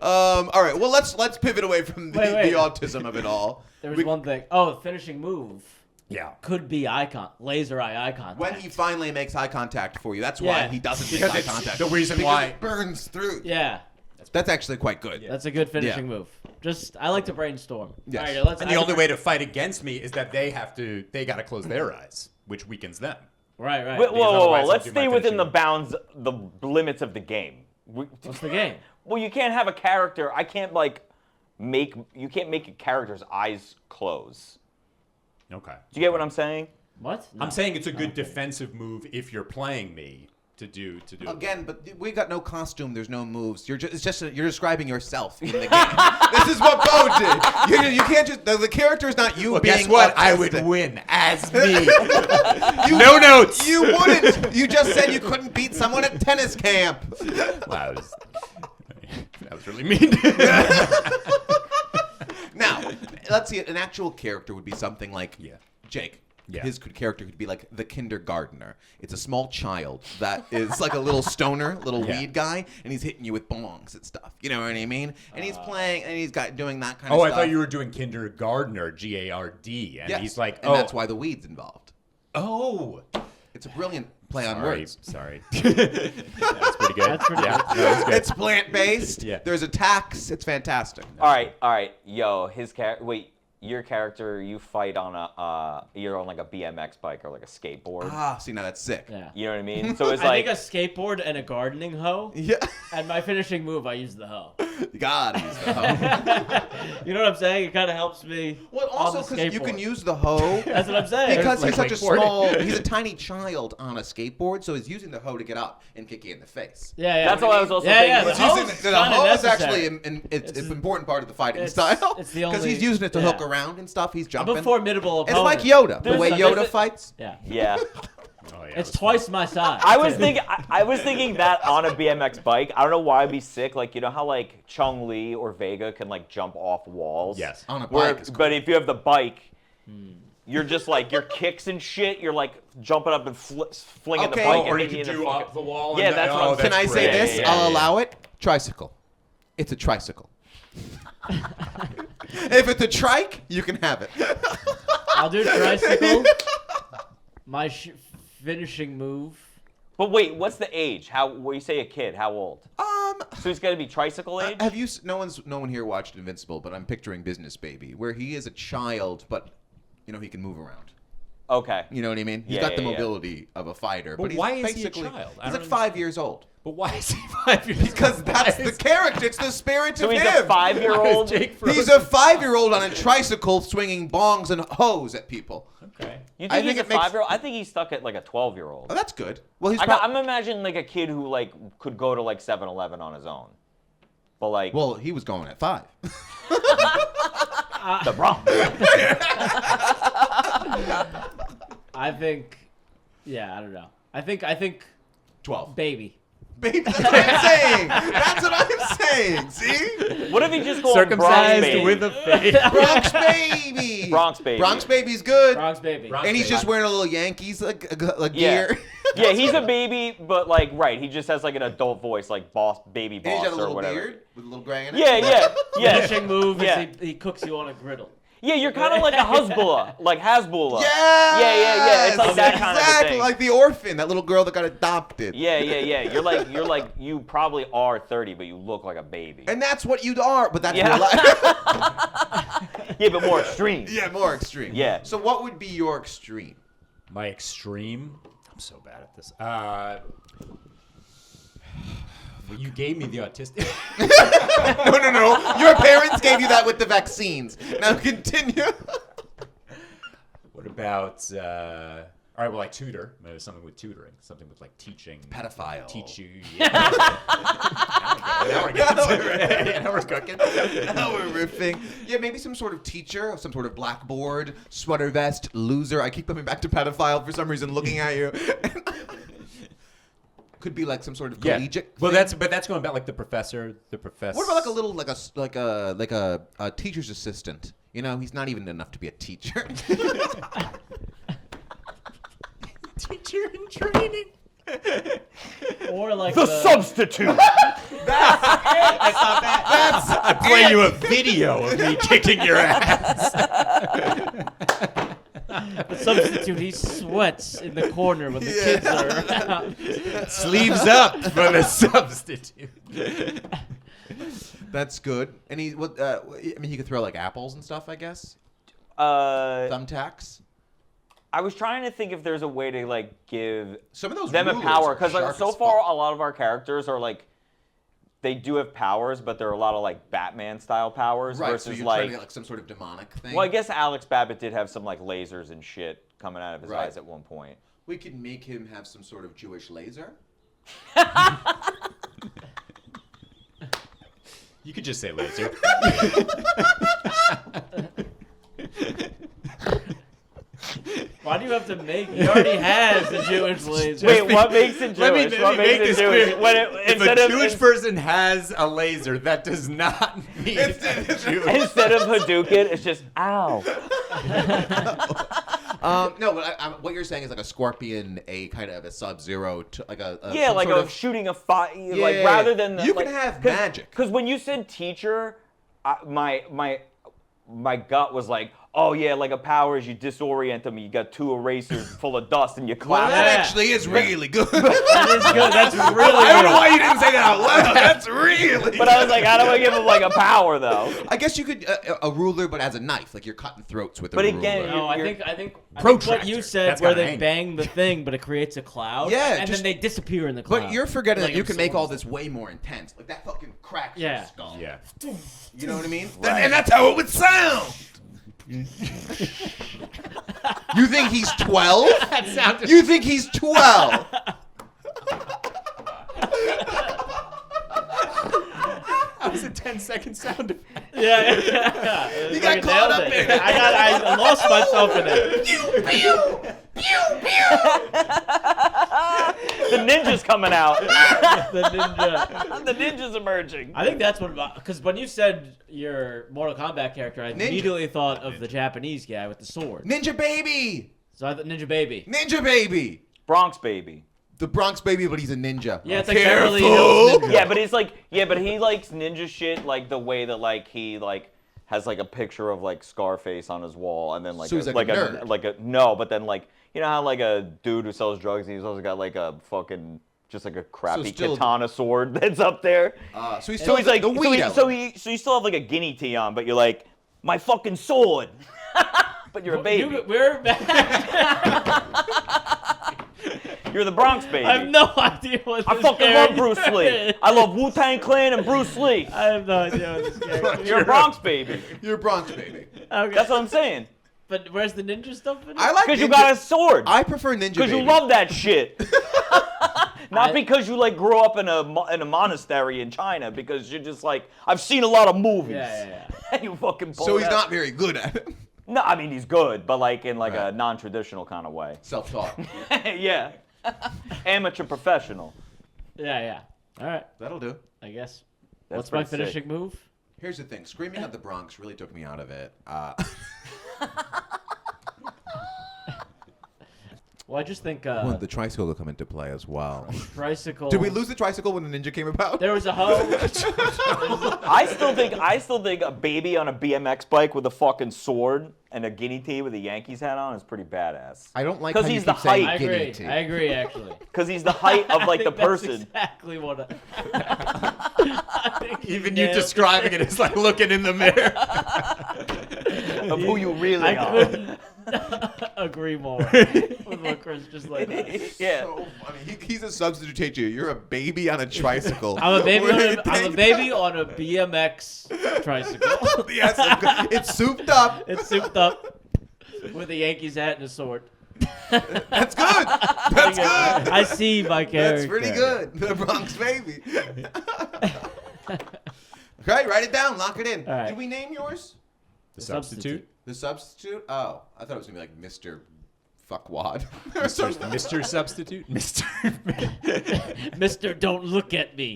All right. Well, let's pivot away from the, Wait. the autism of it all. There was one thing. Oh, the finishing move Yeah. could be laser eye contact. When he finally makes eye contact for you, that's why Yeah. he doesn't Because make eye it's contact. the reason Because why- it burns through. Yeah, That's actually quite good. that's a good finishing Yeah. move. Just I like to brainstorm. Yes. All right, let's. And the only way to fight against me is that they got to close their eyes, which weakens them. Right. Whoa, Because whoa, otherwise Let's I'll do my stay within the finishing bounds, the limits of the game. What's the game? Well, you can't have a character. I can't like you can't make a character's eyes close. Okay. Do you get what I'm saying? What? No. I'm saying it's a good defensive move if you're playing me to do. Again, but we got no costume. There's no moves. You're describing yourself in the game. This is what Bo did. You can't just the character's not you Well, being. guess what? I would autistic. win as me. You- No notes. You wouldn't. You just said you couldn't beat someone at tennis camp. Wow, that was really mean. Now, let's see. An actual character would be something like Jake. Yeah. His character could be like the kindergartner. It's a small child that is like a little stoner, little Yeah. weed guy, and he's hitting you with bongs and stuff. You know what I mean? And he's playing, and he's doing that kind of Oh, stuff. I thought you were doing kindergartner, GARD, and Yes. he's like, and that's why the weed's involved. oh, It's a brilliant play on sorry, words. sorry. That's pretty good. That's pretty yeah, good. no, that's good. It's plant-based. Yeah. There's attacks. It's fantastic. All right. Yo, his character. Wait, your character. You fight on you're on like a BMX bike or like a skateboard. Ah, see, now that's sick. Yeah. You know what I mean? So it's I like think a skateboard and a gardening hoe. Yeah. And my finishing move, I use the hoe. God, he's the hoe. You know what I'm saying? It kind of helps me. Well, on also the because you skateboard. can use the hoe. That's what I'm saying. Because Like he's such a wakeboarding. small, he's a tiny child on a skateboard, so he's using the hoe to get up and kick you in the face. Yeah. that's all I was also Yeah, thinking. the He's hoe's using, the kinda hoe is necessary. actually it's an important part of the fighting It's- style. it's the Because only- he's using it to yeah. hook around and stuff. He's I'm jumping. a formidable It's opponent. like Yoda, the There's way a- Yoda there's a- fights. Yeah. Yeah. Oh, yeah, It's that's twice my size. I was too. thinking. I was thinking that on a BMX bike. I don't know why I'd be sick. Like you know how like Chung Li or Vega can like jump off walls. Yes. On a Where, bike. It's but if you have the bike, you're just like your kicks and shit. You're like jumping up and flinging Okay. the bike. Oh, and or you hitting could in do the up fucking- the wall. Yeah, and that's what I'm Can I say Yeah, this? yeah, yeah, I'll yeah. allow it. Tricycle. It's a tricycle. If it's a trike, you can have it. I'll do tricycle. My finishing move. But wait, what's the age? When you say a kid, how old? So he's got to be tricycle age. Have you? No one here watched Invincible, but I'm picturing Business Baby, where he is a child, but you know he can move around. Okay. You know what I mean? He's Yeah, got the yeah. mobility of a fighter. But he's why is he a basically, child? I He's don't like 5 years old. But why is he 5 years old? Because that's the character. It's the spirit So of he's him. a 5-year-old. He's a 5-year-old on a tricycle swinging bongs and hose at people. Okay. You I think think he's a it makes- 5-year-old? I think he's stuck at like a 12-year-old. Oh, that's good. Well, he's I'm imagining like a kid who like could go to like 7-Eleven on his own. But like well, he was going at 5. the Bronx. I think, yeah, I don't know. I think 12. baby. Baby, that's what I'm saying. That's what I'm saying. See? What if he just called Bronx Circumcised baby? with a face. Bronx baby. Bronx baby. Bronx baby's good. Bronx baby. And he's just wearing a little Yankees like Yeah. gear. Yeah, he's a baby, but like right, he just has like an adult voice, like baby And boss he's got a or little whatever. beard with a little gray in it. Yeah. Finishing move Yeah. is he cooks you on a griddle. Yeah, you're kind of like a Hezbollah, like Hasbullah. Yeah. It's like that kind of a exactly, thing. like the orphan, that little girl that got adopted. Yeah. You're like you probably are 30, but you look like a baby. And that's what you are, but that's Yeah. real life. Yeah, but more extreme. Yeah, more extreme. Yeah. So what would be your extreme? My extreme. I'm so bad at this. Well, you gave me the autistic. No. Your parents gave you that with the vaccines. Now continue. What about? All right. Well, I tutor. Maybe something with tutoring. Something with like teaching. Pedophile. Teach you. Yeah. Now we're cooking. Now we're riffing. Yeah, maybe some sort of teacher, some sort of blackboard, sweater vest, loser. I keep coming back to pedophile for some reason, looking at you. Could be like some sort of collegiate. Well, thing. that's going back like the professor. The professor. What about like a little like a teacher's assistant? You know, he's not even enough to be a teacher. teacher in training? Or like The substitute. I play you a video of me kicking your ass. the substitute. He sweats in the corner when the kids are around. Sleeves up for the substitute. That's good. And he, what? I mean, he could throw like apples and stuff. I guess. I Thumbtacks. was trying to think if there's a way to like give Some of those them a rulers power are because like sharp so as far fuck. a lot of our characters are like they do have powers, but they're a lot of like Batman style powers Right. versus So you're like. trying to get like some sort of demonic thing. Well, I guess Alex Babbitt did have some like lasers and shit coming out of his Right. eyes at one point. We could make him have some sort of Jewish laser. You could just say laser. Why do you have to make? He already has the Jewish laser. Wait, what makes it Let me Jewish? What makes make it this Jewish? clear. When If instead a of Jewish person has a laser, that does not mean it's Jewish. instead of Hadouken, it's just ow. No, but what you're saying is like a scorpion, a kind of a Sub-Zero, like a Yeah, some like sort a of, shooting a fire, Yeah, like rather than you like, can have magic. Because when you said teacher, my gut was like, oh yeah, like a power is you disorient them, you got 2 erasers full of dust and you Well, clap. that Yeah. actually is really good. That is good. That's really I don't know good. why you didn't say that out loud. That's really. But I was like, I don't want to give him like a power though. I guess you could a ruler, but as a knife, like you're cutting throats with a But ruler. again, No, I You're- think what Protractor. you said, That's where got an they angle. bang the thing, but it creates a cloud. Yeah, and just- then they disappear in the cloud. But you're forgetting Like that you can make all absorbs. this way more intense. Like that fucking cracks Yeah. your skull. Yeah. You know what I mean? Right. And that's how it would sound. You think he's 12? That sounded. You think he's 12? That was a 10-second sound effect. Yeah. You got caught up in it. I lost myself in it. The ninja's coming out. The ninja. The ninja's emerging. I think that's what, because when you said your Mortal Kombat character, I Ninja. immediately thought of the Japanese guy with the sword. Ninja Baby! So I thought Ninja Baby. Ninja Baby! Bronx baby. The Bronx Baby, but he's a ninja. Yeah, it's like Beverly Hills Ninja. Yeah, but he's like, but he likes ninja shit like the way that like he like has like a picture of like Scarface on his wall, and then like So he's like a nerd. no, but then like you know how like a dude who sells drugs, he's also got like a fucking just like a crappy still- katana sword that's up there. So he's So still he's like, the weed so you still have like a guinea tee on, but you're like, my fucking sword. But you're a baby. We're back. You're the Bronx baby. I have no idea what I this fucking love character Bruce Lee. is. I love Wu-Tang Clan and Bruce Lee. I have no idea what this character is. You're a Bronx baby. You're a Bronx baby. Okay. That's what I'm saying. But where's the ninja stuff in it? I like Because you ninja- got a sword. I prefer ninja Because you baby. love that shit. Not because you like grew up in a monastery in China. Because you're just like, I've seen a lot of movies. Yeah. And you fucking pull So it he's out. not very good at it. No, I mean he's good, but like in like a Right. non-traditional kind of way. Self-taught. Yeah. Amateur professional. Yeah. All right. That'll do. I guess. That's What's my pretty sick. finishing move? Here's the thing. Screaming at the Bronx really took me out of it. Well, I just think the tricycle will come into play as well. tricycle. Did we lose the tricycle when the ninja came about? There was a hoe. I still think a baby on a BMX bike with a fucking sword and a guinea tee with a Yankees hat on is pretty badass. I don't like 'Cause how he's you the keep saying height. guinea I tea. agree, actually. Because he's the height of like I the think that's person. exactly what. I think Even you you nailed describing it is like looking in the mirror. Of who you really I are. couldn't agree more with what Chris just laid out. Yeah. So funny. He's a substitute teacher. You're a baby on a tricycle. I'm a baby With on a I'm a baby on a BMX tricycle. Yes, it's souped up. It's souped up with a Yankees hat and a sword. That's good. That's good. I see my character. That's pretty good. The Bronx baby. Okay, write it down. Lock it in. All right. Did we name yours? The substitute. The substitute? Oh, I thought it was gonna be like Mr. Fuckwad. Mr. Substitute? Mr. Mr. Don't look at me.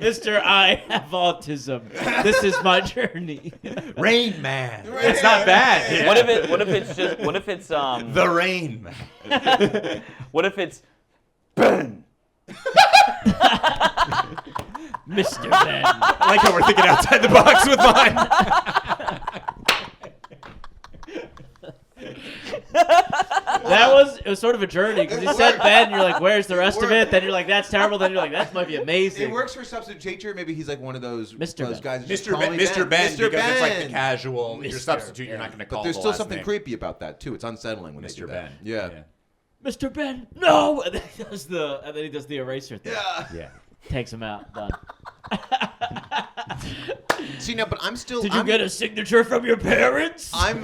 Mr. I have autism. This is my journey. Rain Man. Rain That's not bad. Yeah. What if it's The Rain Man. what if it's Ben? Mr. Ben. I like how we're thinking outside the box with mine. It was sort of a journey because you said Ben, you're like, where's the rest of it? Then you're like, that's terrible. Then you're like, that might be amazing. It works for substitute teacher. Maybe he's like one of those Mr. those Ben. guys. that just Mr. call Ben, me Mr. Ben, Mr. because it's like the Ben. casual. Your Mr. substitute, you're not going to call But there's the still last something name. creepy about that too. It's unsettling when they do Mr. that. Ben. Yeah. Mr. Ben, no! And then he does the eraser thing. Yeah. Yeah. Takes him out. Done. See, no, but I'm still. Did you get a signature from your parents? I'm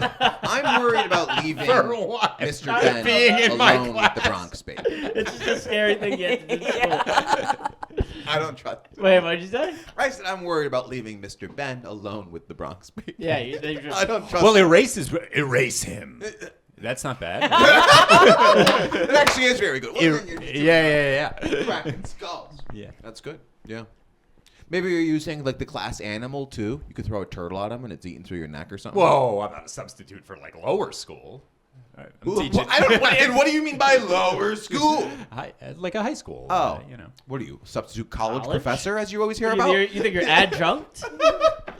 worried about leaving For what? Mr. I'm Ben being in my alone with the class. Bronx baby. It's just a scary thing you have to do in school. I don't trust. Wait, what did you say? I said I'm worried about leaving Mr. Ben alone with the Bronx baby. Yeah, you're just, I don't trust. Well, erase him. That's not bad. It actually is very good. Well, then Yeah. you're cracking skulls. Yeah. That's good. Yeah. Maybe you're using like the class animal too. You could throw a turtle at him and it's eating through your neck or something. Whoa, I'm not a substitute for like lower school. I'm teaching I don't. And what do you mean by lower school? like a high school. Oh, you know. What are you, substitute college College? professor, as you always hear about? you think you're adjunct?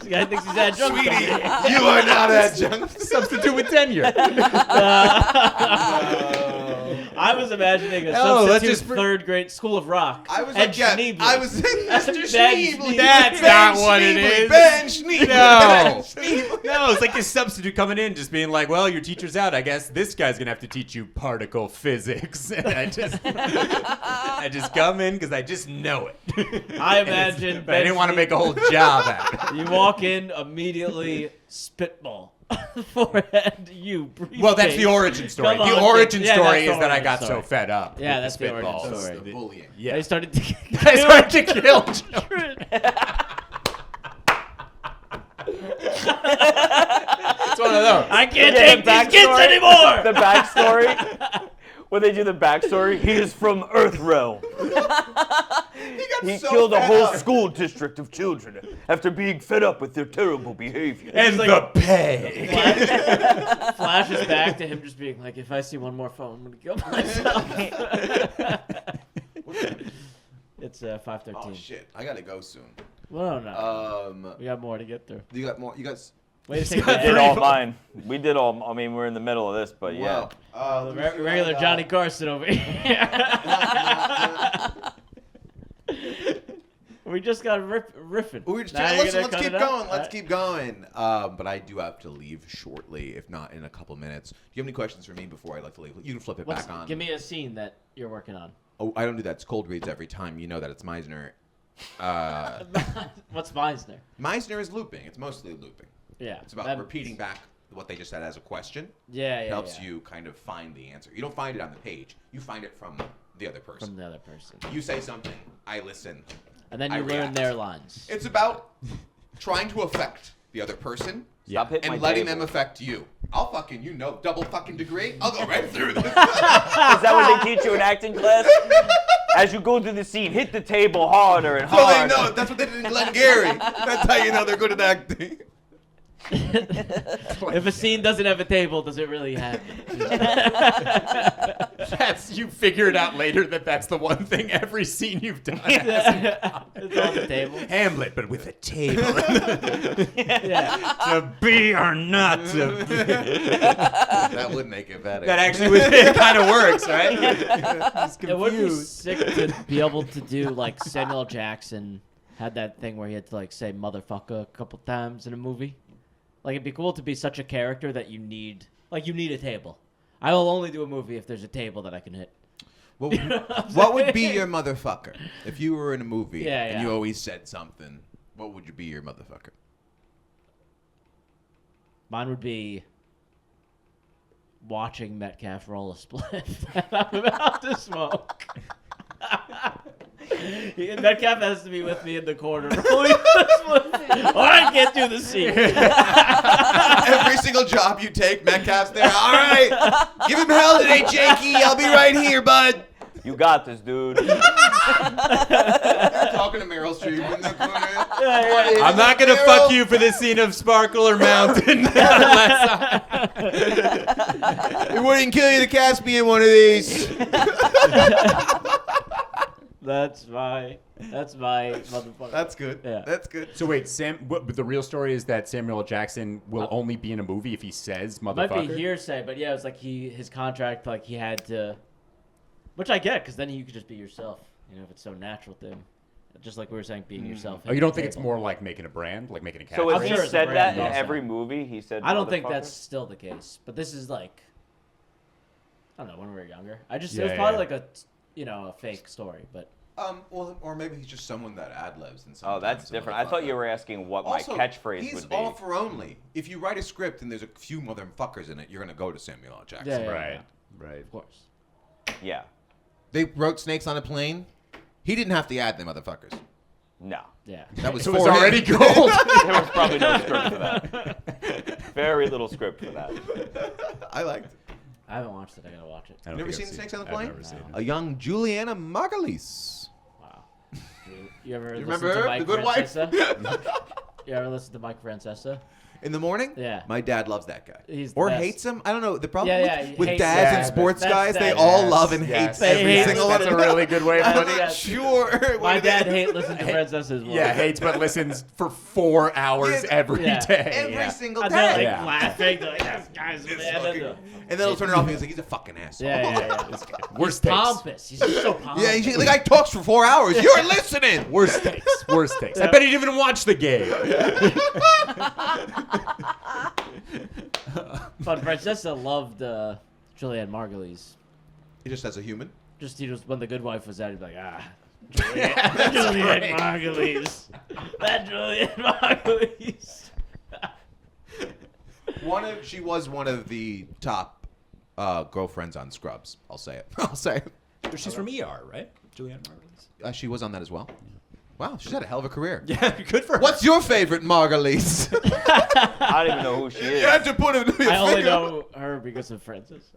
This guy thinks he's adjunct. Sweetie, you are not adjunct. Substitute with tenure. I was imagining a Oh, let's substitute just third grade School of Rock. I was Ed like, yeah, Schneebly. I was Mr. Ben Schneebly. That's Ben not what it Schneebly, is. Ben Schneebly. Ben No. Schneebly. No, it's like this substitute coming in, just being like, "Well, your teacher's out. I guess this guy's gonna have to teach you particle physics." And I just come in because I just know it. I imagine. But I didn't want to make a whole job out of it. You walk in immediately, spitball, forehead, you. Briefcase. Well, that's the origin story. Come The on, origin yeah, story that's is the that I origin got so story. fed up. Yeah, with that's the origin spitballs. story. The bullying. Yeah. They started to. I started to kill children. It's one of those. I can't Yeah, take the these kids backstory- anymore. The backstory. When they do the backstory, he is from Earthrealm. He so killed a fed whole up. school district of children after being fed up with their terrible behavior. And the pay. Flashes back to him just being like, if I see one more phone, I'm gonna kill myself. It's 5:13. Oh shit! I gotta go soon. Well, no. We got more to get through. You got more? You guys? Wait a second. We did all mine. We did all. I mean, we're in the middle of this, but yeah. Wow. Let me see what I Regular got. Johnny Carson over here. We just got riffing. Let's keep going. Let's keep going. But I do have to leave shortly, if not in a couple minutes. Do you have any questions for me before I like to leave? You can flip it back on. Give me a scene that you're working on. Oh, I don't do that. It's cold reads every time. You know that it's Meisner. What's Meisner? Meisner is looping. It's mostly looping. Yeah. It's about repeating back what they just said as a question. Yeah, It helps you kind of find the answer. You don't find it on the page. You find it from the other person. From the other person. You say something. I listen. And then you learn their lines. It's about trying to affect the other person and letting them affect you. I'll fucking, double fucking degree. I'll go right through this. Is that what they teach you in acting class? As you go through the scene, hit the table harder and harder. So they know. That's what they did in Glengarry. That's how you know they're good at acting. If a scene doesn't have a table, does it really happen? You figure it out later that's the one thing every scene you've done. It's on the table. Hamlet, but with a table. Yeah. To be or not to be. That would make it better. That actually kind of works, right? It would be sick to be able to do like Samuel Jackson had that thing where he had to like say motherfucker a couple times in a movie. Like it'd be cool to be such a character that you need a table. I will only do a movie if there's a table that I can hit. What would be your motherfucker if you were in a movie and you always said something? What would you be your motherfucker? Mine would be watching Metcalf roll a spliff that I'm about to smoke. Metcalf has to be with me in the corner rolling the spliff, or I can't do the scene. Every single job you take, Metcalf's there. All right, give him hell today, Jakey. I'll be right here, bud. You got this, dude. Talking to Meryl Streep in the corner. I'm not going to fuck you for this scene of Sparkle or Mountain. It wouldn't kill you to cast me in one of these. That's my motherfucker. That's good. Yeah. That's good. So wait, but the real story is that Samuel L. Jackson will only be in a movie if he says motherfucker? Might be hearsay, but yeah, it was like his contract, like he had to, which I get, because then you could just be yourself, if it's so natural to him. Just like we were saying, being yourself. Oh, you don't think it's more like making a brand, like making a catchphrase? So if he sure it's a said that brand in also. every movie, he said I don't think motherfucker? that's still the case, but this is like, I don't know, when we were younger. It was Yeah, probably yeah. like a fake story, but. Or maybe he's just someone that ad-libs and Oh, that's different. I thought you were asking what Also, my catchphrase he's would be. all for only. If you write a script and there's a few motherfuckers in it, you're gonna go to Samuel L. Jackson. Yeah, Right. Of course. Yeah. They wrote Snakes on a Plane. He didn't have to add them motherfuckers. No. Yeah. That was It for was him. already gold. There was probably no script for that. Very little script for that. I liked it. I haven't watched it. I gotta watch it. I don't Never think seen I've Snakes on the I've Plane? never seen it. A young Juliana Margulies. Wow. You ever listen remember to her, Mike the good wife? Francesa? You ever listen to Mike Francesa? In the morning? Yeah. My dad loves that guy. He's the or best. hates him. I don't know. The problem Yeah, with hates dads and him. sports That's guys, they that. all Yes, love and yes. hate every hate single That's one. a really good way of I'm putting not it. sure. My dad listens to Francesa as well. Yeah, hates but listens for 4 hours Yeah, every yeah. day. Every Yeah. single And they're day. like laughing. They're like, this guy's It's mad. fucking- and then he'll turn it off and he's like, he's a fucking asshole. Yeah. Worst He's takes. pompous. He's just so pompous. Yeah, the guy talks for 4 hours. You're listening. Worst takes. Worst takes. I bet he didn't even watch the game. But Francesa loved Julianne Margulies. He just as a human. Just when the good wife was out, he'd be like, Julianne Margulies. That Julianne Margulies. She was one of the top girlfriends on Scrubs. I'll say it. She's from ER, right? Julianne Margulies. She was on that as well. Wow, she's had a hell of a career. Yeah, good for her. What's your favorite Margulies? I don't even know who she is. You have to put it in your I only finger. know her because of Francis.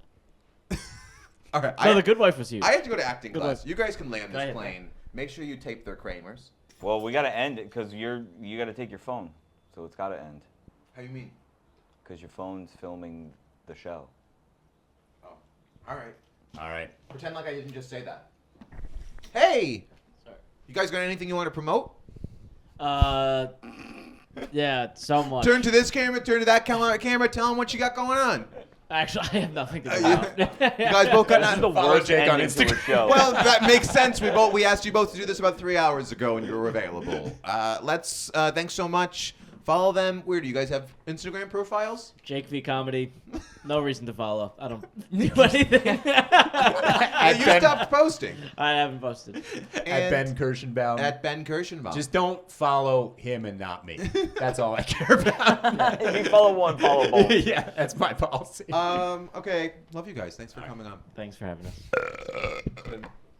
All right, No, the good wife was huge. I have to go to acting Good class. luck. You guys can land Go this ahead, plane. Make sure you tape their Kramers. Well, we got to end it because you got to take your phone. So it's got to end How do you mean? because your phone's filming the show. Oh, all right. All right. Pretend like I didn't just say that. Hey, Sorry. you guys got anything you want to promote? Yeah, so much. Turn to this camera. Turn to that camera. Tell them what you got going on. Actually, I have nothing to do about it. You guys both got This is the not. worst Jake on ending to a Instagram. show. Well, that makes sense. We asked you both to do this about 3 hours ago, and you were available. Thanks so much. Follow them. Where do you guys have Instagram profiles? Jake V Comedy. No reason to follow. I don't do anything. You stopped posting. I haven't posted. At And Ben Kirschenbaum. At Ben Kirschenbaum. Just don't follow him and not me. That's all I care about. If you follow one, follow both. Yeah, that's my policy. Okay. Love you guys. Thanks for coming on. Thanks for having us.